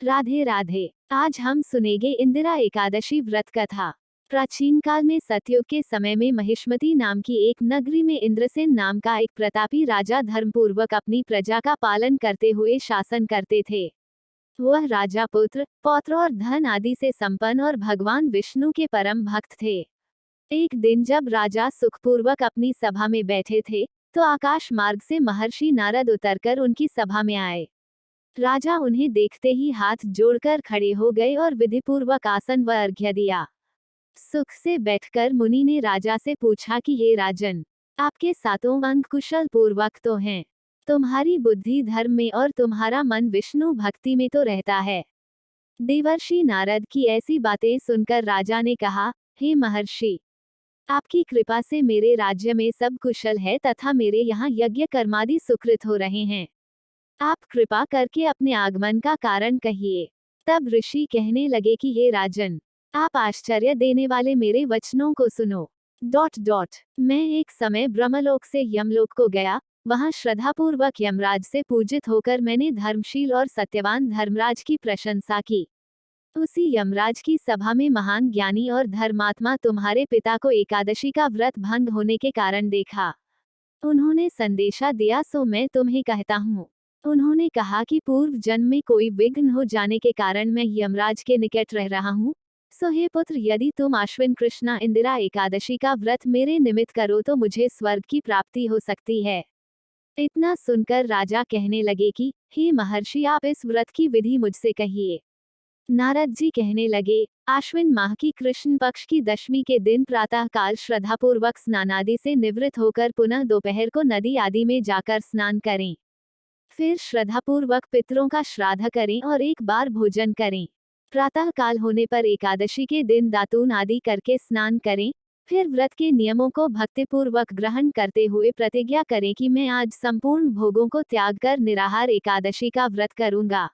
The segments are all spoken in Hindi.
राधे राधे। आज हम सुनेंगे इंदिरा एकादशी व्रत कथा। प्राचीन काल में सतयुग के समय में महिष्मती नाम की एक नगरी में इंद्रसेन नाम का एक प्रतापी राजा धर्मपूर्वक अपनी प्रजा का पालन करते हुए शासन करते थे। वह राजा पुत्र, पौत्र और धन आदि से संपन्न और भगवान विष्णु के परम भक्त थे। एक दिन जब राजा सुखपूर्वक अपनी सभा में बैठे थे, तो आकाश मार्ग से महर्षि नारद उतरकर उनकी सभा में आए। राजा उन्हें देखते ही हाथ जोड़कर खड़े हो गए और विधिपूर्वक आसन व अर्घ्य दिया। सुख से बैठकर मुनि ने राजा से पूछा कि हे राजन, आपके सातों अंग कुशल पूर्वक तो हैं। तुम्हारी बुद्धि धर्म में और तुम्हारा मन विष्णु भक्ति में तो रहता है। देवर्षि नारद की ऐसी बातें सुनकर राजा ने कहा, हे महर्षि, आपकी कृपा से मेरे राज्य में सब कुशल है तथा मेरे यहाँ यज्ञ कर्मादि सुकृत हो रहे हैं। आप कृपा करके अपने आगमन का कारण कहिए। तब ऋषि कहने लगे कि हे राजन, आप आश्चर्य देने वाले मेरे वचनों को सुनो। मैं एक समय ब्रह्मलोक से यमलोक को गया। वहां श्रद्धापूर्वक यमराज से पूजित होकर मैंने धर्मशील और सत्यवान धर्मराज की प्रशंसा की। उसी यमराज की सभा में महान ज्ञानी और धर्मात्मा तुम्हारे पिता को एकादशी का व्रत भंग होने के कारण देखा। उन्होंने संदेशा दिया, सो मैं तुम्हें कहता हूँ। उन्होंने कहा कि पूर्व जन्म में कोई विघ्न हो जाने के कारण मैं यमराज के निकट रह रहा हूँ। सो हे पुत्र, यदि तुम आश्विन कृष्णा इंदिरा एकादशी का व्रत मेरे निमित्त करो तो मुझे स्वर्ग की प्राप्ति हो सकती है। इतना सुनकर राजा कहने लगे कि हे महर्षि, आप इस व्रत की विधि मुझसे कहिए। नारद जी कहने लगे, आश्विन माह की कृष्ण पक्ष की दशमी के दिन प्रातः काल श्रद्धापूर्वक स्नानादि से निवृत्त होकर पुनः दोपहर को नदी आदि में जाकर स्नान करें। फिर श्रद्धापूर्वक पितरों का श्राद्ध करें और एक बार भोजन करें। प्रातः काल होने पर एकादशी के दिन दातून आदि करके स्नान करें। फिर व्रत के नियमों को भक्तिपूर्वक ग्रहण करते हुए प्रतिज्ञा करें कि मैं आज संपूर्ण भोगों को त्याग कर निराहार एकादशी का व्रत करूंगा।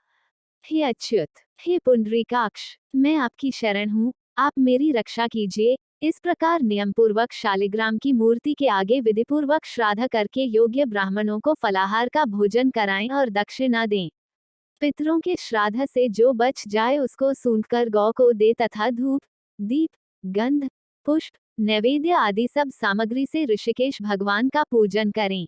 हे अच्युत, हे पुंडरीकाक्ष, मैं आपकी शरण हूँ, आप मेरी रक्षा कीजिए। इस प्रकार नियम पूर्वक शालिग्राम की मूर्ति के आगे विधिपूर्वक श्राद्ध करके योग्य ब्राह्मणों को फलाहार का भोजन कराएं और दक्षिणा दें। पितरों के श्राद्ध से जो बच जाए उसको सूंघकर गौ को दे तथा धूप, दीप, गंध, पुष्प, नैवेद्य आदि सब सामग्री से ऋषिकेश भगवान का पूजन करें।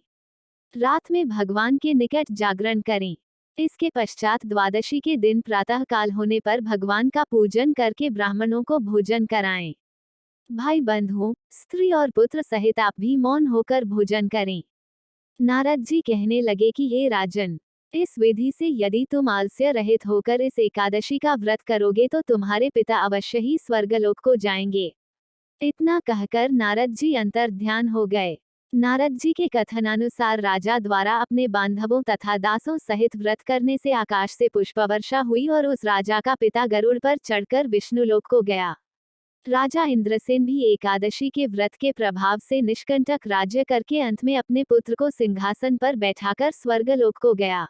रात में भगवान के निकट जागरण करें। इसके पश्चात द्वादशी के दिन प्रातः काल होने पर भगवान का पूजन करके ब्राह्मणों को भोजन कराएं। भाई बंधुओं, स्त्री और पुत्र सहित आप भी मौन होकर भोजन करें। नारद जी कहने लगे कि हे राजन, इस विधि से यदि तुम आलस्य रहित होकर इस एकादशी का व्रत करोगे तो तुम्हारे पिता अवश्य ही स्वर्गलोक को जाएंगे। इतना कहकर नारद जी अंतर ध्यान हो गए। नारद जी के कथनानुसार राजा द्वारा अपने बांधवों तथा दासों सहित व्रत करने से आकाश से पुष्पवर्षा हुई और उस राजा का पिता गरुड़ पर चढ़कर विष्णुलोक को गया। राजा इंद्रसेन भी एकादशी के व्रत के प्रभाव से निष्कंटक राज्य करके अंत में अपने पुत्र को सिंहासन पर बैठाकर स्वर्गलोक को गया।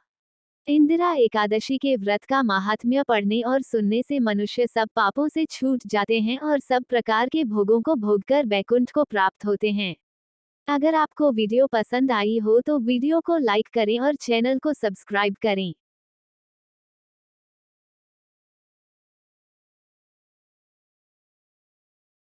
इंदिरा एकादशी के व्रत का माहात्म्य पढ़ने और सुनने से मनुष्य सब पापों से छूट जाते हैं और सब प्रकार के भोगों को भोगकर बैकुंठ को प्राप्त होते हैं। अगर आपको वीडियो पसंद आई हो तो वीडियो को लाइक करें और चैनल को सब्सक्राइब करें।